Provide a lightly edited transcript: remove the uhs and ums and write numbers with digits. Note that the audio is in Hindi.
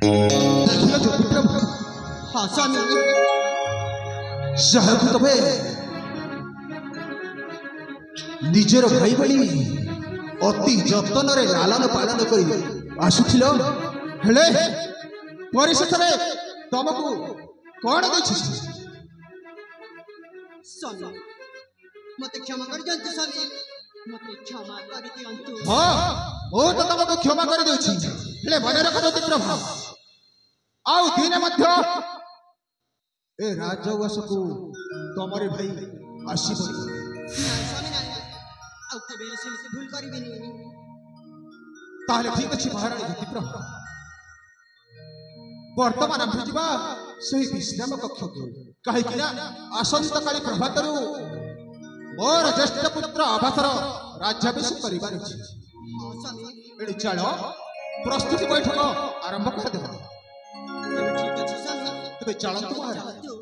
ଦେଖିଲ ଜ୍ୟୋତିପ୍ରଭୁ हाँ स्वामी ଯାହାକୁ ତମେ ନିଜର ଭାଇ ଭଳି ଅତି ଯତ୍ନରେ ଲାଳନ ପାଳନ କରି ଆସୁଥିଲ, ହେଲେ ପରିଶେଷରେ ତମକୁ କଣ ଦେଇଛି? स्वामी मते क्षमा कर दियंतु स्वामी मते क्षमा कर दियंतु ହଁ ମୁଁ ତ ତମକୁ କ୍ଷମା କରିଦେଉଛି, ହେଲେ ମନେ ରଖ ଜ୍ୟୋତିପ୍ରଭୁ, ଆଉ ଦିନେ ମଧ୍ୟ ଏ ରାଜଉଆସକୁ ତମରି ଭାଇ ଆସିବନି। ना स्वामी ना आउ केबे सेमिति भूल करिबिनी ताहले ठीक अछि महाराणी ज्योतिप्रभु, वर्तमान आम्भे जिबा सही विश्राम कक्षकु, काहेकि ना आसंता काली प्रभातरु मोर ज्येष्ठ पुत्र आभासर राज्याभिषेक करिबार अछि। हाँ स्वामी एडी चलो प्रस्तुति बैठक आरंभ कर देबा। ठीक अछि स्वामी तबे चलंतु महाराज।